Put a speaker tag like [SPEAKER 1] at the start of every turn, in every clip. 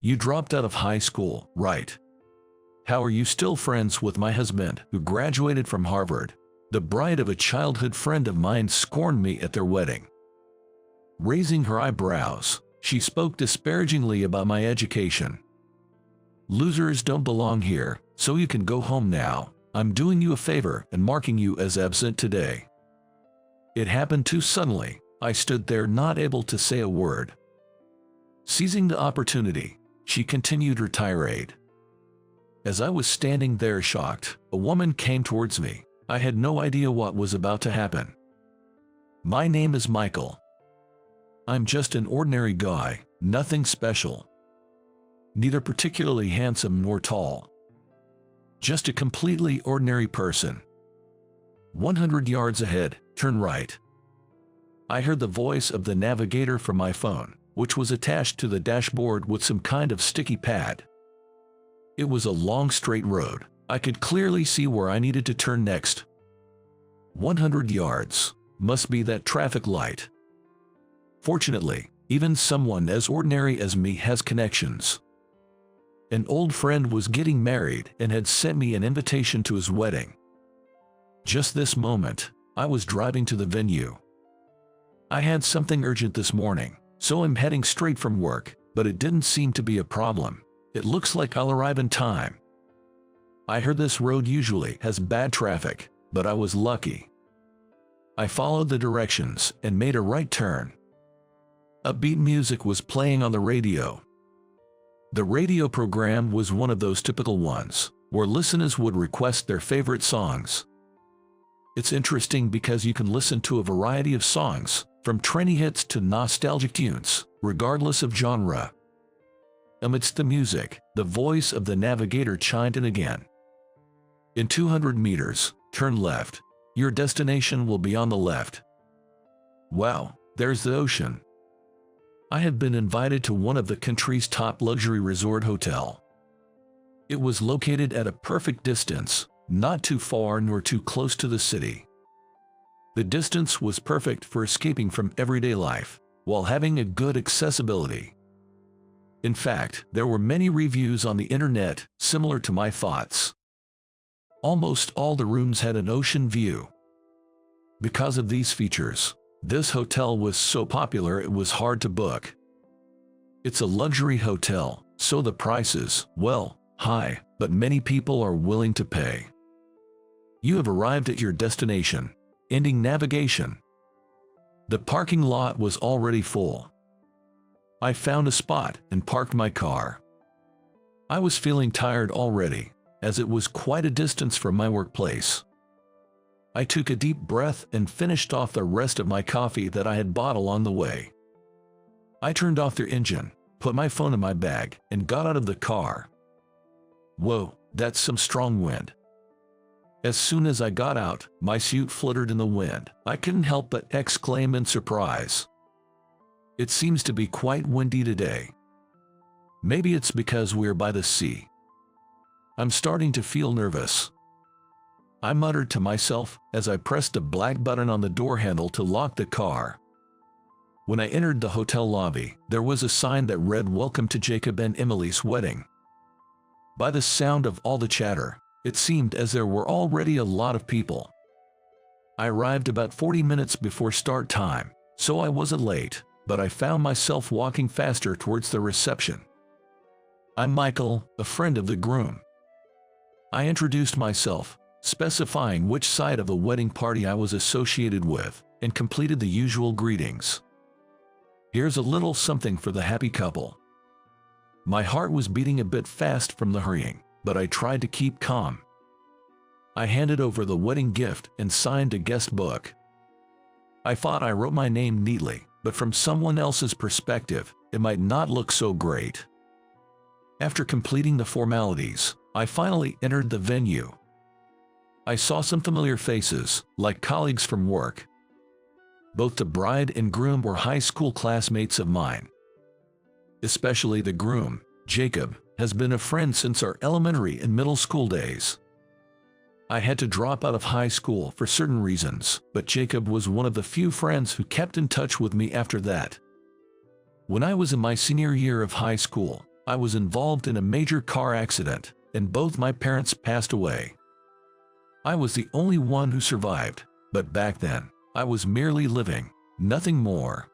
[SPEAKER 1] You dropped out of high school, right? How are you still friends with my husband, who graduated from Harvard? The bride of a childhood friend of mine scorned me at their wedding. Raising her eyebrows, she spoke disparagingly about my education. Losers don't belong here, so you can go home now. I'm doing you a favor and marking you as absent today. It happened too suddenly. I stood there not able to say a word. Seizing the opportunity, she continued her tirade. As I was standing there shocked, a woman came towards me. I had no idea what was about to happen. My name is Michael. I'm just an ordinary guy, nothing special. Neither particularly handsome nor tall. Just a completely ordinary person. 100 yards ahead, turn right. I heard the voice of the navigator from my phone, which was attached to the dashboard with some kind of sticky pad. It was a long straight road. I could clearly see where I needed to turn next. 100 yards. Must be that traffic light. Fortunately, even someone as ordinary as me has connections. An old friend was getting married and had sent me an invitation to his wedding. Just this moment, I was driving to the venue. I had something urgent this morning, so I'm heading straight from work, but it didn't seem to be a problem. It looks like I'll arrive in time. I heard this road usually has bad traffic, but I was lucky. I followed the directions and made a right turn. Upbeat music was playing on the radio. The radio program was one of those typical ones, where listeners would request their favorite songs. It's interesting because you can listen to a variety of songs, from trendy hits to nostalgic tunes, regardless of genre. Amidst the music, the voice of the navigator chimed in again. In 200 meters, turn left. Your destination will be on the left. Wow, there's the ocean. I had been invited to one of the country's top luxury resort hotel. It was located at a perfect distance, not too far nor too close to the city. The distance was perfect for escaping from everyday life, while having a good accessibility. In fact, there were many reviews on the internet similar to my thoughts. Almost all the rooms had an ocean view. Because of these features, this hotel was so popular it was hard to book. It's a luxury hotel, so the prices, well, high, but many people are willing to pay. You have arrived at your destination, ending navigation. The parking lot was already full. I found a spot and parked my car. I was feeling tired already, as it was quite a distance from my workplace. I took a deep breath and finished off the rest of my coffee that I had bought along the way. I turned off the engine, put my phone in my bag, and got out of the car. Whoa, that's some strong wind. As soon as I got out, my suit fluttered in the wind. I couldn't help but exclaim in surprise. It seems to be quite windy today. Maybe it's because we're by the sea. I'm starting to feel nervous. I muttered to myself as I pressed the black button on the door handle to lock the car. When I entered the hotel lobby, there was a sign that read "Welcome to Jacob and Emily's wedding." By the sound of all the chatter, it seemed as there were already a lot of people. I arrived about 40 minutes before start time, so I wasn't late, but I found myself walking faster towards the reception. I'm Michael, a friend of the groom. I introduced myself, specifying which side of the wedding party I was associated with, and completed the usual greetings. Here's a little something for the happy couple. My heart was beating a bit fast from the hurrying, but I tried to keep calm. I handed over the wedding gift and signed a guest book. I thought I wrote my name neatly, but from someone else's perspective, it might not look so great. After completing the formalities, I finally entered the venue. I saw some familiar faces, like colleagues from work. Both the bride and groom were high school classmates of mine. Especially the groom, Jacob, has been a friend since our elementary and middle school days. I had to drop out of high school for certain reasons, but Jacob was one of the few friends who kept in touch with me after that. When I was in my senior year of high school, I was involved in a major car accident, and both my parents passed away. I was the only one who survived, but back then, I was merely living, nothing more.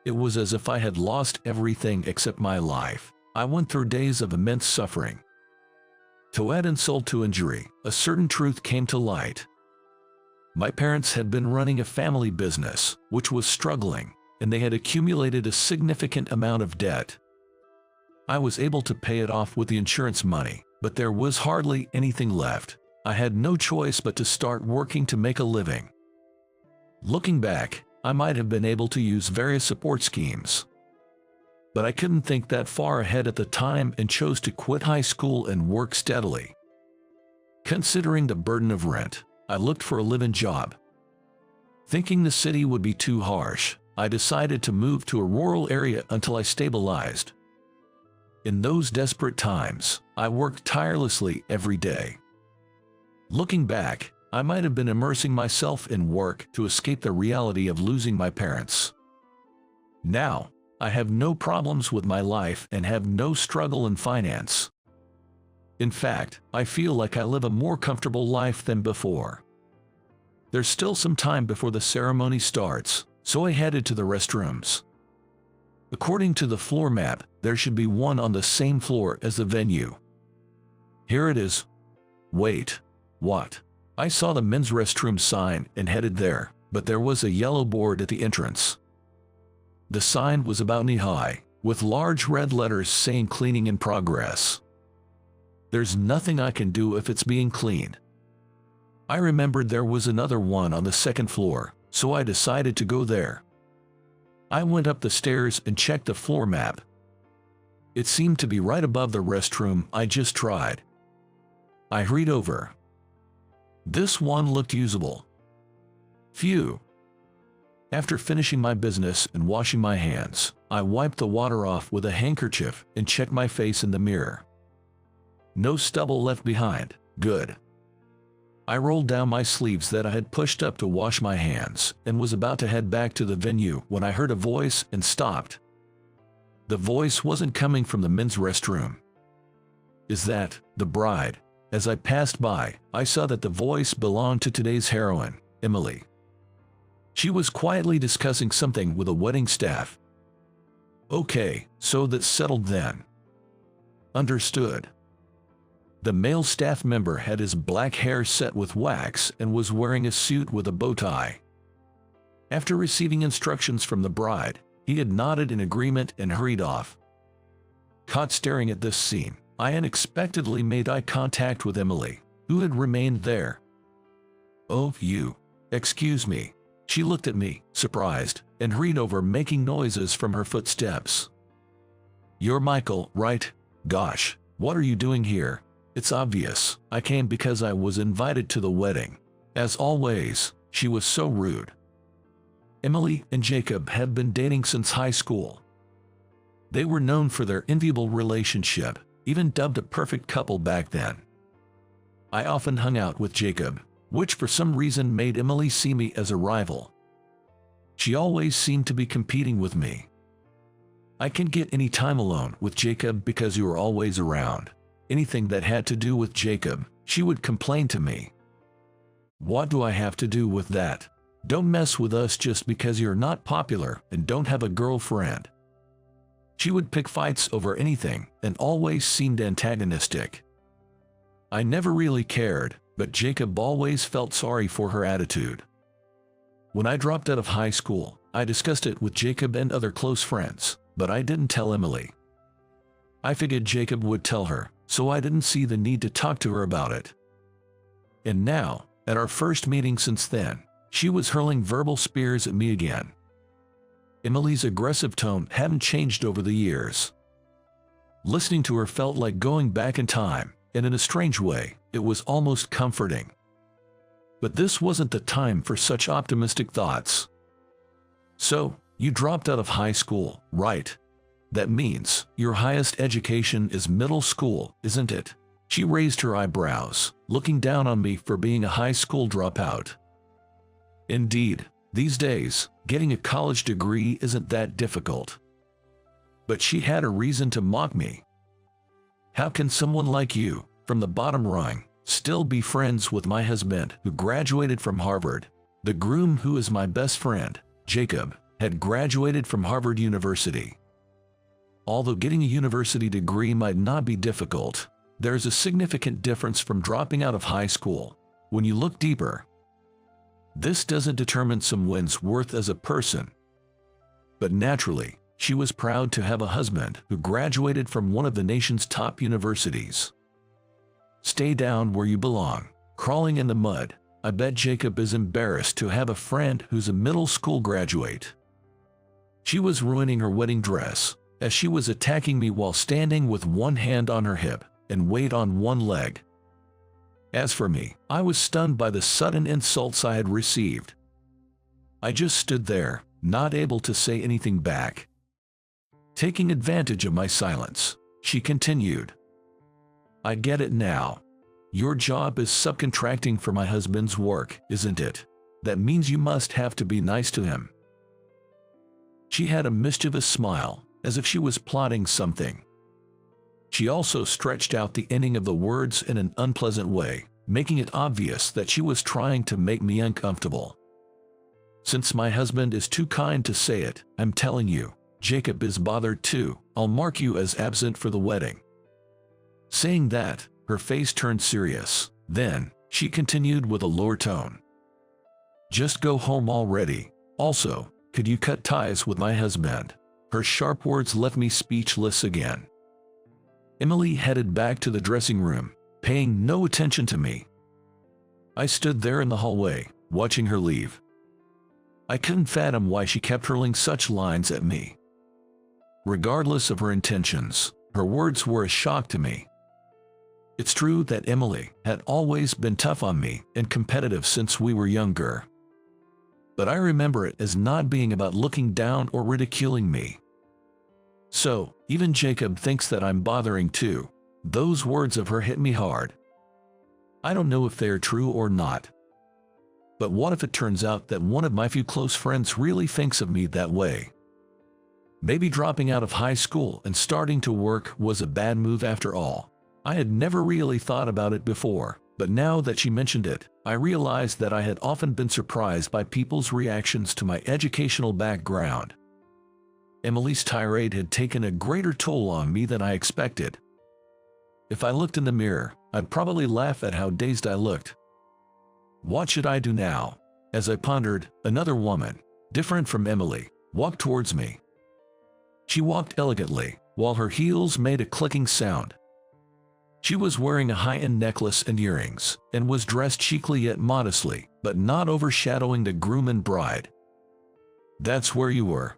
[SPEAKER 1] It was as if I had lost everything except my life. I went through days of immense suffering. To add insult to injury, a certain truth came to light. My parents had been running a family business, which was struggling, and they had accumulated a significant amount of debt. I was able to pay it off with the insurance money, but there was hardly anything left. I had no choice but to start working to make a living. Looking back, I might have been able to use various support schemes. But I couldn't think that far ahead at the time and chose to quit high school and work steadily. Considering the burden of rent, I looked for a live-in job. Thinking the city would be too harsh, I decided to move to a rural area until I stabilized. In those desperate times, I worked tirelessly every day. Looking back, I might have been immersing myself in work to escape the reality of losing my parents. Now, I have no problems with my life and have no struggle in finance. In fact, I feel like I live a more comfortable life than before. There's still some time before the ceremony starts, so I headed to the restrooms. According to the floor map, there should be one on the same floor as the venue. Here it is. Wait, what? I saw the men's restroom sign and headed there, but there was a yellow board at the entrance. The sign was about knee-high, with large red letters saying cleaning in progress. There's nothing I can do if it's being cleaned. I remembered there was another one on the second floor, so I decided to go there. I went up the stairs and checked the floor map. It seemed to be right above the restroom I just tried. I hurried over. This one looked usable. Phew. After finishing my business and washing my hands, I wiped the water off with a handkerchief and checked my face in the mirror. No stubble left behind. Good. I rolled down my sleeves that I had pushed up to wash my hands and was about to head back to the venue when I heard a voice and stopped. The voice wasn't coming from the men's restroom. Is that the bride? As I passed by, I saw that the voice belonged to today's heroine, Emily. She was quietly discussing something with a wedding staff. Okay, so that's settled then. Understood. The male staff member had his black hair set with wax and was wearing a suit with a bow tie. After receiving instructions from the bride, he had nodded in agreement and hurried off. Caught staring at this scene, I unexpectedly made eye contact with Emily, who had remained there. Oh, you. Excuse me. She looked at me, surprised, and hurried over, making noises from her footsteps. You're Michael, right? Gosh, what are you doing here? It's obvious. I came because I was invited to the wedding. As always, she was so rude. Emily and Jacob had been dating since high school. They were known for their enviable relationship, even dubbed a perfect couple back then. I often hung out with Jacob, which for some reason made Emily see me as a rival. She always seemed to be competing with me. I can get any time alone with Jacob because you are always around. Anything that had to do with Jacob, she would complain to me. What do I have to do with that? Don't mess with us just because you're not popular and don't have a girlfriend. She would pick fights over anything and always seemed antagonistic. I never really cared, but Jacob always felt sorry for her attitude. When I dropped out of high school, I discussed it with Jacob and other close friends, but I didn't tell Emily. I figured Jacob would tell her, so I didn't see the need to talk to her about it. And now, at our first meeting since then, she was hurling verbal spears at me again. Emily's aggressive tone hadn't changed over the years. Listening to her felt like going back in time, and in a strange way, it was almost comforting. But this wasn't the time for such optimistic thoughts. So, you dropped out of high school, right? That means your highest education is middle school, isn't it? She raised her eyebrows, looking down on me for being a high school dropout. Indeed, these days, getting a college degree isn't that difficult. but she had a reason to mock me. How can someone like you, from the bottom rung, still be friends with my husband who graduated from Harvard? The groom, who is my best friend, Jacob, had graduated from Harvard University. Although getting a university degree might not be difficult, there's a significant difference from dropping out of high school. When you look deeper, this doesn't determine someone's worth as a person. But naturally, she was proud to have a husband who graduated from one of the nation's top universities. Stay down where you belong, crawling in the mud. I bet Jacob is embarrassed to have a friend who's a middle school graduate. She was ruining her wedding dress, as she was attacking me while standing with one hand on her hip and weight on one leg. As for me, I was stunned by the sudden insults I had received. I just stood there, not able to say anything back. Taking advantage of my silence, she continued. I get it now. Your job is subcontracting for my husband's work, isn't it? That means you must have to be nice to him. She had a mischievous smile, as if she was plotting something. She also stretched out the ending of the words in an unpleasant way, making it obvious that she was trying to make me uncomfortable. Since my husband is too kind to say it, I'm telling you, Jacob is bothered too. I'll mark you as absent for the wedding. Saying that, her face turned serious. Then, she continued with a lower tone. Just go home already. Also, could you cut ties with my husband? Her sharp words left me speechless again. Emily headed back to the dressing room, paying no attention to me. I stood there in the hallway, watching her leave. I couldn't fathom why she kept hurling such lines at me. Regardless of her intentions, her words were a shock to me. It's true that Emily had always been tough on me and competitive since we were younger. But I remember it as not being about looking down or ridiculing me. So, even Jacob thinks that I'm bothering too. Those words of her hit me hard. I don't know if they're true or not. But what if it turns out that one of my few close friends really thinks of me that way? Maybe dropping out of high school and starting to work was a bad move after all. I had never really thought about it before, but now that she mentioned it, I realized that I had often been surprised by people's reactions to my educational background. Emily's tirade had taken a greater toll on me than I expected. If I looked in the mirror, I'd probably laugh at how dazed I looked. What should I do now? As I pondered, another woman, different from Emily, walked towards me. She walked elegantly, while her heels made a clicking sound. She was wearing a high-end necklace and earrings, and was dressed chicly yet modestly, but not overshadowing the groom and bride. That's where you were.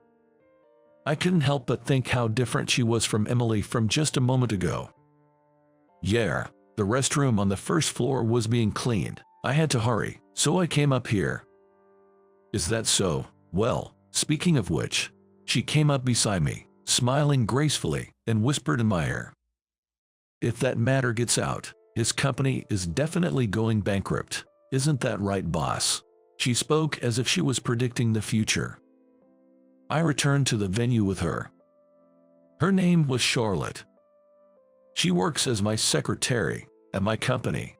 [SPEAKER 1] I couldn't help but think how different she was from Emily from just a moment ago. Yeah, the restroom on the first floor was being cleaned. I had to hurry, so I came up here. Is that so? Well, speaking of which, she came up beside me, smiling gracefully, and whispered in my ear. If that matter gets out, his company is definitely going bankrupt. Isn't that right, boss? She spoke as if she was predicting the future. I returned to the venue with her. Her name was Charlotte. She works as my secretary at my company.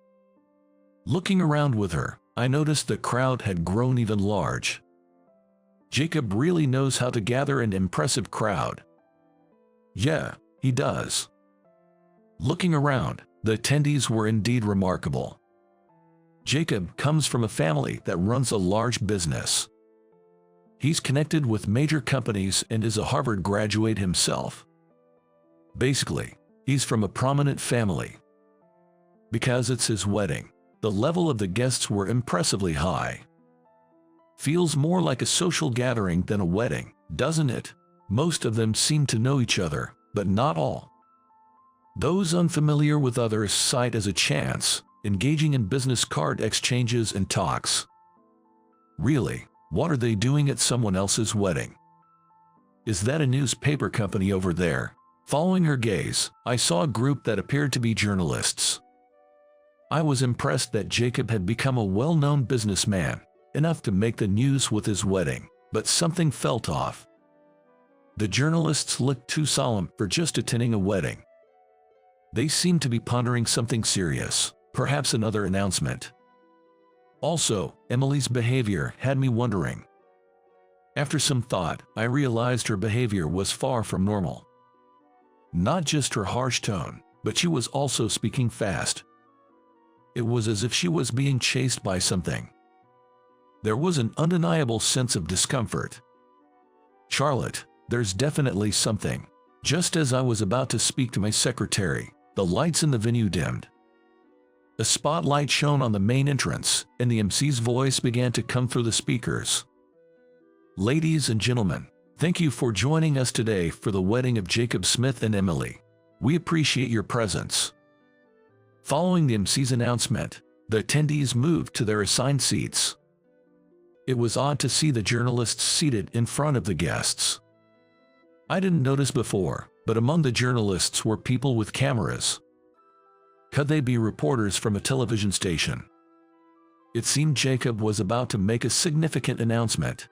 [SPEAKER 1] Looking around with her, I noticed the crowd had grown even large. Jacob really knows how to gather an impressive crowd. Yeah, he does. Looking around, the attendees were indeed remarkable. Jacob comes from a family that runs a large business. He's connected with major companies and is a Harvard graduate himself. Basically, he's from a prominent family. Because it's his wedding, the level of the guests were impressively high. Feels more like a social gathering than a wedding, doesn't it? Most of them seem to know each other, but not all. Those unfamiliar with others sight as a chance, engaging in business card exchanges and talks. Really, what are they doing at someone else's wedding? Is that a newspaper company over there? Following her gaze, I saw a group that appeared to be journalists. I was impressed that Jacob had become a well-known businessman, enough to make the news with his wedding, but something felt off. The journalists looked too solemn for just attending a wedding. They seemed to be pondering something serious, perhaps another announcement. Also, Emily's behavior had me wondering. After some thought, I realized her behavior was far from normal. Not just her harsh tone, but she was also speaking fast. It was as if she was being chased by something. There was an undeniable sense of discomfort. "Charlotte, there's definitely something." Just as I was about to speak to my secretary, the lights in the venue dimmed. A spotlight shone on the main entrance, and the MC's voice began to come through the speakers. "Ladies and gentlemen, thank you for joining us today for the wedding of Jacob Smith and Emily. We appreciate your presence." Following the MC's announcement, the attendees moved to their assigned seats. It was odd to see the journalists seated in front of the guests. I didn't notice before, but among the journalists were people with cameras. Could they be reporters from a television station? It seemed Jacob was about to make a significant announcement.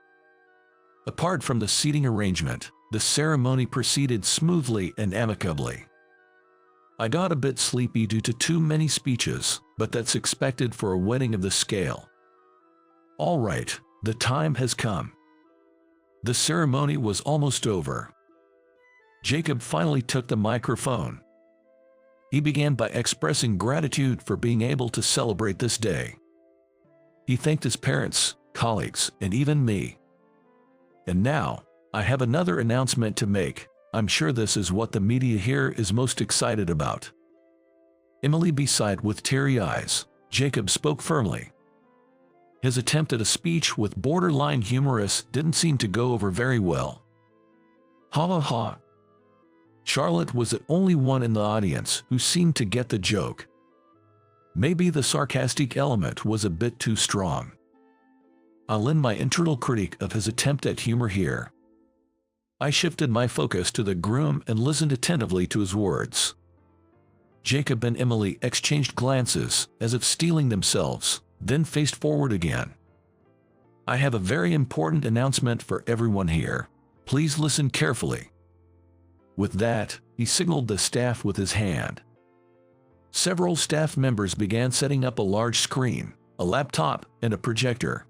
[SPEAKER 1] Apart from the seating arrangement, the ceremony proceeded smoothly and amicably. I got a bit sleepy due to too many speeches, but that's expected for a wedding of this scale. All right, the time has come. The ceremony was almost over. Jacob finally took the microphone. He began by expressing gratitude for being able to celebrate this day. He thanked his parents, colleagues, and even me. "And now, I have another announcement to make. I'm sure this is what the media here is most excited about." Emily beside with teary eyes, Jacob spoke firmly. His attempt at a speech with borderline humorous didn't seem to go over very well. "Ha ha ha." Charlotte was the only one in the audience who seemed to get the joke. Maybe the sarcastic element was a bit too strong. I'll lend my internal critique of his attempt at humor here. I shifted my focus to the groom and listened attentively to his words. Jacob and Emily exchanged glances, as if stealing themselves, then faced forward again. "I have a very important announcement for everyone here. Please listen carefully." With that, he signaled the staff with his hand. Several staff members began setting up a large screen, a laptop, and a projector.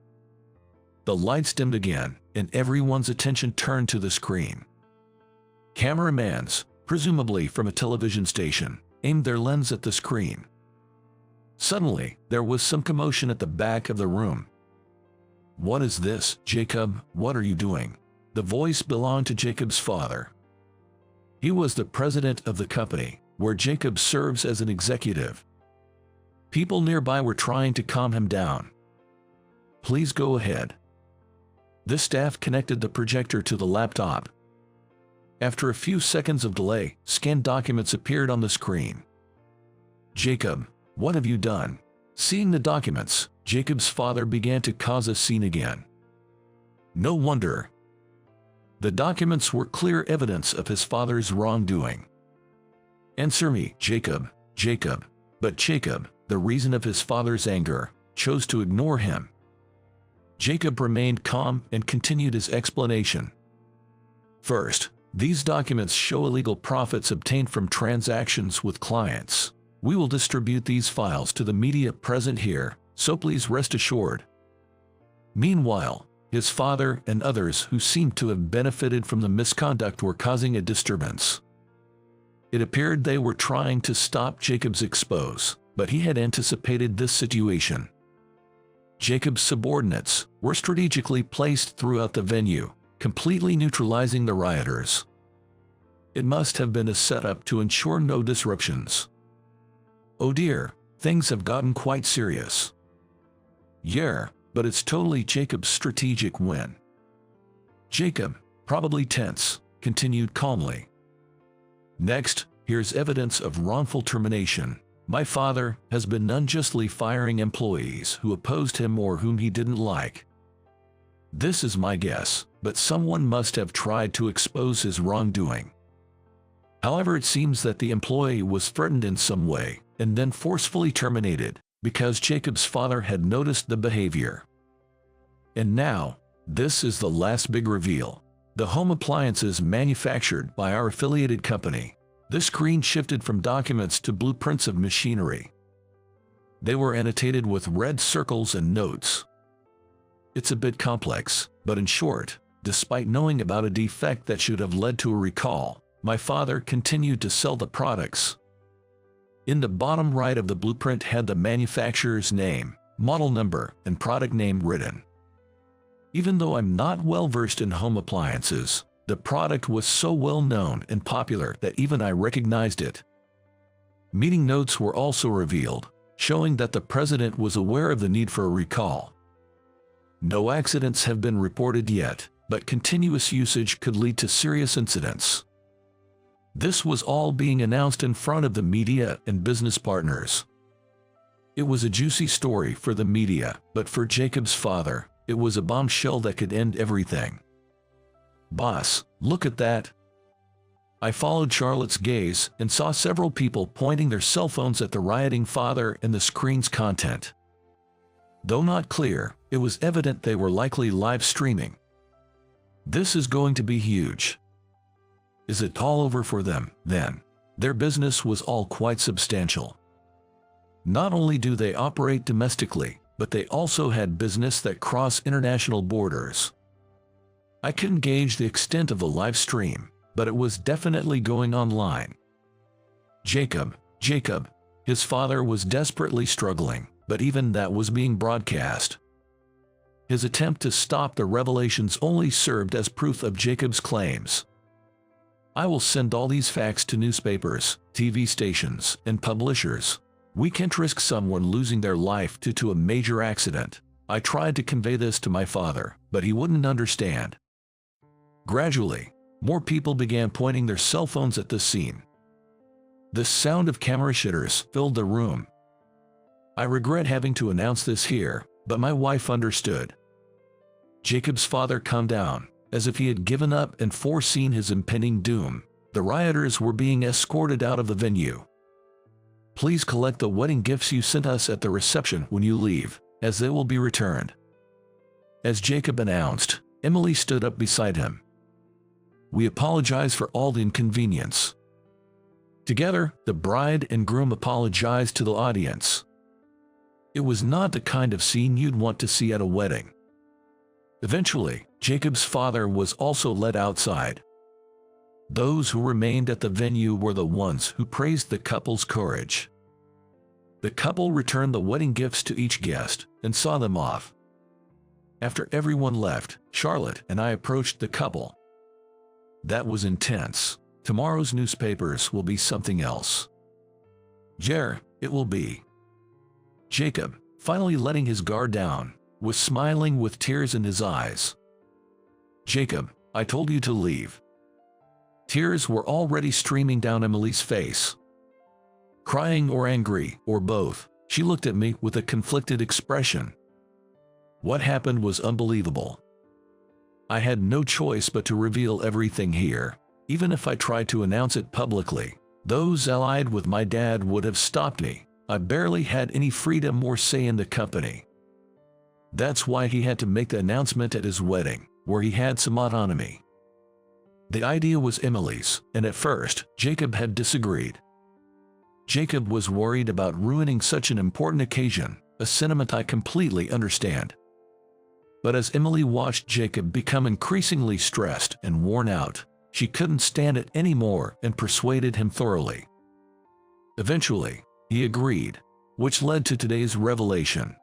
[SPEAKER 1] The lights dimmed again, and everyone's attention turned to the screen. Cameramans, presumably from a television station, aimed their lens at the screen. Suddenly, there was some commotion at the back of the room. "What is this, Jacob? What are you doing?" The voice belonged to Jacob's father. He was the president of the company, where Jacob serves as an executive. People nearby were trying to calm him down. "Please go ahead." The staff connected the projector to the laptop. After a few seconds of delay, scanned documents appeared on the screen. "Jacob, what have you done?" Seeing the documents, Jacob's father began to cause a scene again. No wonder. The documents were clear evidence of his father's wrongdoing. "Answer me, Jacob, Jacob." But Jacob, the reason of his father's anger, chose to ignore him. Jacob remained calm and continued his explanation. "First, these documents show illegal profits obtained from transactions with clients. We will distribute these files to the media present here, so please rest assured." Meanwhile, his father and others who seemed to have benefited from the misconduct were causing a disturbance. It appeared they were trying to stop Jacob's expose, but he had anticipated this situation. Jacob's subordinates were strategically placed throughout the venue, completely neutralizing the rioters. It must have been a setup to ensure no disruptions. Oh dear, things have gotten quite serious. Yeah, but it's totally Jacob's strategic win. Jacob, probably tense, continued calmly. "Next, here's evidence of wrongful termination. My father has been unjustly firing employees who opposed him or whom he didn't like. This is my guess, but someone must have tried to expose his wrongdoing. However, it seems that the employee was threatened in some way and then forcefully terminated because Jacob's father had noticed the behavior. And now, this is the last big reveal. The home appliances manufactured by our affiliated company. The screen shifted from documents to blueprints of machinery. They were annotated with red circles and notes. It's a bit complex, but in short, despite knowing about a defect that should have led to a recall, my father continued to sell the products. In the bottom right of the blueprint had the manufacturer's name, model number, and product name written. Even though I'm not well versed in home appliances, the product was so well known and popular that even I recognized it. Meeting notes were also revealed, showing that the president was aware of the need for a recall. No accidents have been reported yet, but continuous usage could lead to serious incidents. This was all being announced in front of the media and business partners. It was a juicy story for the media, but for Jacob's father, it was a bombshell that could end everything. "Boss, look at that." I followed Charlotte's gaze and saw several people pointing their cell phones at the rioting father and the screen's content. Though not clear, it was evident they were likely live streaming. This is going to be huge. Is it all over for them, then? Their business was all quite substantial. Not only do they operate domestically, but they also had business that crossed international borders. I couldn't gauge the extent of the live stream, but it was definitely going online. Jacob, his father was desperately struggling, but even that was being broadcast. His attempt to stop the revelations only served as proof of Jacob's claims. "I will send all these facts to newspapers, TV stations, and publishers. We can't risk someone losing their life due to a major accident." I tried to convey this to my father, but he wouldn't understand. Gradually, more people began pointing their cell phones at the scene. The sound of camera shutters filled the room. I regret having to announce this here, but my wife understood. Jacob's father calmed down, as if he had given up and foreseen his impending doom. The rioters were being escorted out of the venue. "Please collect the wedding gifts you sent us at the reception when you leave, as they will be returned." As Jacob announced, Emily stood up beside him. "We apologize for all the inconvenience." Together, the bride and groom apologized to the audience. It was not the kind of scene you'd want to see at a wedding. Eventually, Jacob's father was also led outside. Those who remained at the venue were the ones who praised the couple's courage. The couple returned the wedding gifts to each guest and saw them off. After everyone left, Charlotte and I approached the couple. "That was intense. Tomorrow's newspapers will be something else." "Jer, it will be." Jacob, finally letting his guard down, was smiling with tears in his eyes. "Jacob, I told you to leave." Tears were already streaming down Emily's face. Crying or angry, or both, she looked at me with a conflicted expression. What happened was unbelievable. I had no choice but to reveal everything here. Even if I tried to announce it publicly, those allied with my dad would have stopped me. I barely had any freedom or say in the company. That's why he had to make the announcement at his wedding, where he had some autonomy. The idea was Emily's, and at first, Jacob had disagreed. Jacob was worried about ruining such an important occasion, a sentiment I completely understand. But as Emily watched Jacob become increasingly stressed and worn out, she couldn't stand it anymore and persuaded him thoroughly. Eventually, he agreed, which led to today's revelation.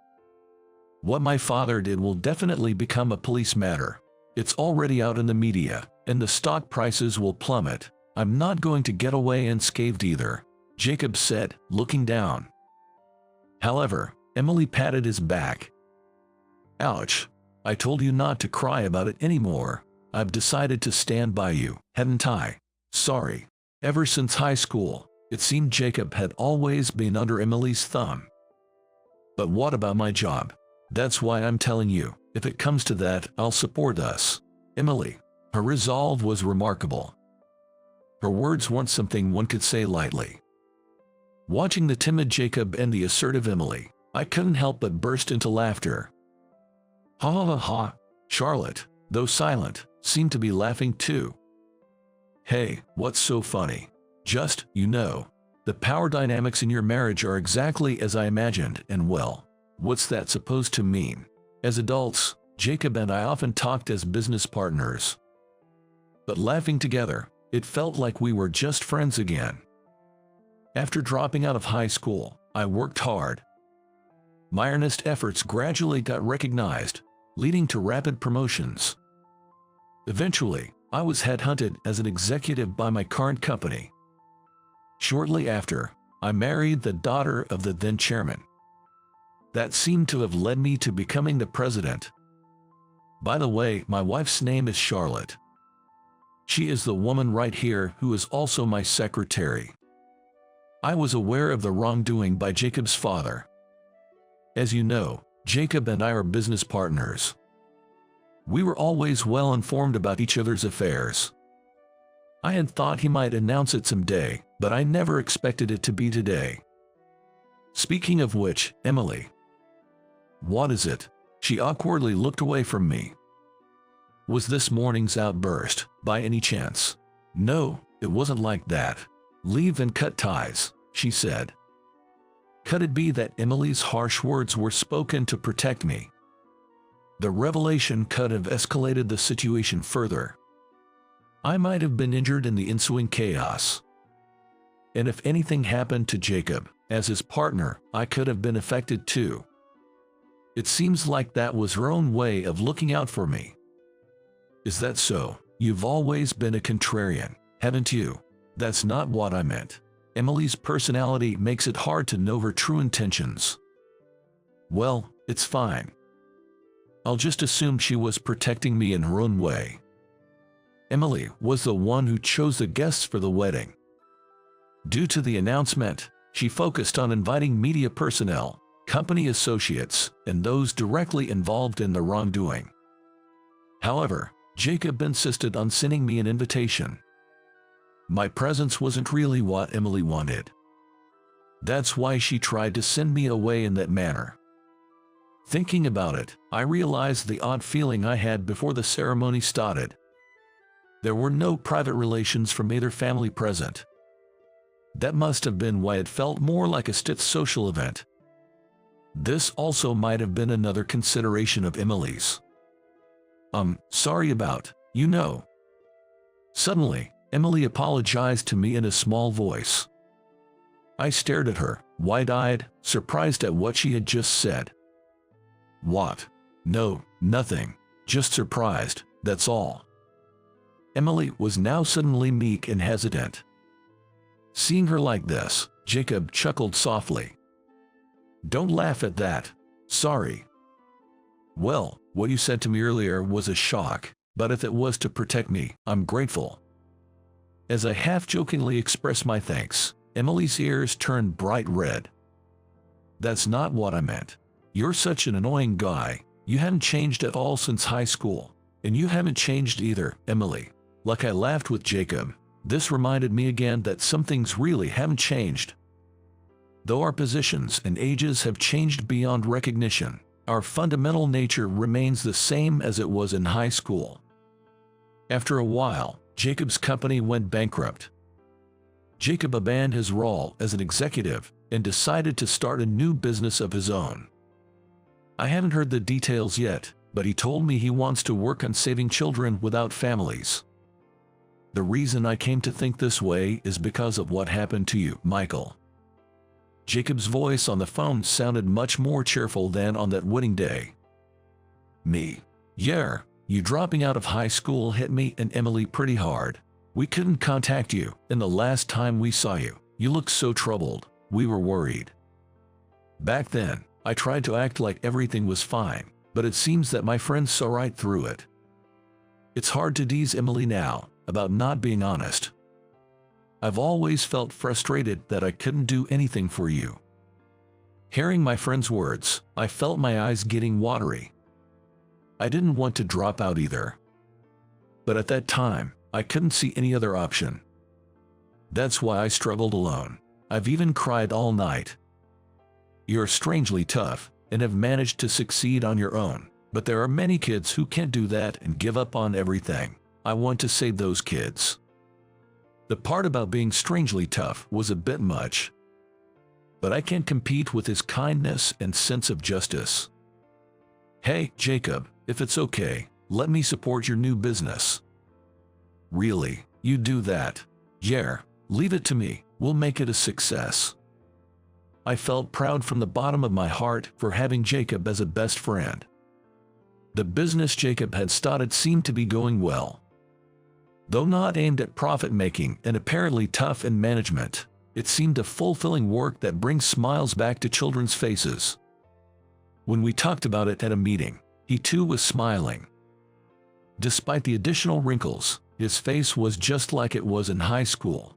[SPEAKER 1] What my father did will definitely become a police matter. It's already out in the media, and the stock prices will plummet. I'm not going to get away unscathed either, Jacob said, looking down. However, Emily patted his back. "Ouch. I told you not to cry about it anymore. I've decided to stand by you, haven't I?" "Sorry." Ever since high school, it seemed Jacob had always been under Emily's thumb. "But what about my job? That's why I'm telling you. If it comes to that, I'll support us." Emily. Her resolve was remarkable. Her words weren't something one could say lightly. Watching the timid Jacob and the assertive Emily, I couldn't help but burst into laughter. "Ha ha ha!" Charlotte, though silent, seemed to be laughing too. Hey, what's so funny? Just, the power dynamics in your marriage are exactly as I imagined, and well, what's that supposed to mean? As adults, Jacob and I often talked as business partners. But laughing together, it felt like we were just friends again. After dropping out of high school, I worked hard. My earnest efforts gradually got recognized, leading to rapid promotions. Eventually, I was headhunted as an executive by my current company. Shortly after, I married the daughter of the then chairman. That seemed to have led me to becoming the president. By the way, my wife's name is Charlotte. She is the woman right here who is also my secretary. I was aware of the wrongdoing by Jacob's father. As you know, Jacob and I are business partners. We were always well informed about each other's affairs. I had thought he might announce it someday, but I never expected it to be today. Speaking of which, Emily. What is it? She awkwardly looked away from me. Was this morning's outburst, by any chance? No, it wasn't like that. Leave and cut ties, she said. Could it be that Emily's harsh words were spoken to protect me? The revelation could have escalated the situation further. I might have been injured in the ensuing chaos. And if anything happened to Jacob, as his partner, I could have been affected too. It seems like that was her own way of looking out for me. Is that so? You've always been a contrarian, haven't you? That's not what I meant. Emily's personality makes it hard to know her true intentions. Well, it's fine. I'll just assume she was protecting me in her own way. Emily was the one who chose the guests for the wedding. Due to the announcement, she focused on inviting media personnel, company associates, and those directly involved in the wrongdoing. However, Jacob insisted on sending me an invitation. My presence wasn't really what Emily wanted. That's why she tried to send me away in that manner. Thinking about it, I realized the odd feeling I had before the ceremony started. There were no private relations from either family present. That must have been why it felt more like a stiff social event. This also might have been another consideration of Emily's. Sorry about, Suddenly, Emily apologized to me in a small voice. I stared at her, wide-eyed, surprised at what she had just said. What? No, nothing. Just surprised, that's all. Emily was now suddenly meek and hesitant. Seeing her like this, Jacob chuckled softly. Don't laugh at that. Sorry. Well, what you said to me earlier was a shock, but if it was to protect me, I'm grateful. As I half-jokingly expressed my thanks, Emily's ears turned bright red. That's not what I meant. You're such an annoying guy. You haven't changed at all since high school. And you haven't changed either, Emily. Like I laughed with Jacob, this reminded me again that some things really haven't changed. Though our positions and ages have changed beyond recognition, our fundamental nature remains the same as it was in high school. After a while, Jacob's company went bankrupt. Jacob abandoned his role as an executive and decided to start a new business of his own. I haven't heard the details yet, but he told me he wants to work on saving children without families. The reason I came to think this way is because of what happened to you, Michael. Jacob's voice on the phone sounded much more cheerful than on that wedding day. Me? Yeah, you dropping out of high school hit me and Emily pretty hard. We couldn't contact you, and the last time we saw you, you looked so troubled, we were worried. Back then, I tried to act like everything was fine, but it seems that my friends saw right through it. It's hard to tease Emily now about not being honest. I've always felt frustrated that I couldn't do anything for you. Hearing my friend's words, I felt my eyes getting watery. I didn't want to drop out either. But at that time, I couldn't see any other option. That's why I struggled alone. I've even cried all night. You're strangely tough and have managed to succeed on your own. But there are many kids who can't do that and give up on everything. I want to save those kids. The part about being strangely tough was a bit much, but I can't compete with his kindness and sense of justice. Hey, Jacob, if it's okay, let me support your new business. Really, you do that? Yeah, leave it to me, we'll make it a success. I felt proud from the bottom of my heart for having Jacob as a best friend. The business Jacob had started seemed to be going well. Though not aimed at profit-making and apparently tough in management, it seemed a fulfilling work that brings smiles back to children's faces. When we talked about it at a meeting, he too was smiling. Despite the additional wrinkles, his face was just like it was in high school.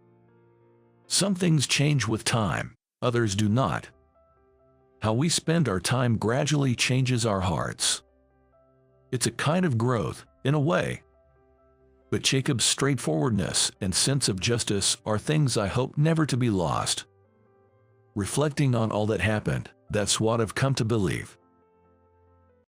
[SPEAKER 1] Some things change with time, others do not. How we spend our time gradually changes our hearts. It's a kind of growth, in a way. But Jacob's straightforwardness and sense of justice are things I hope never to be lost. Reflecting on all that happened, that's what I've come to believe.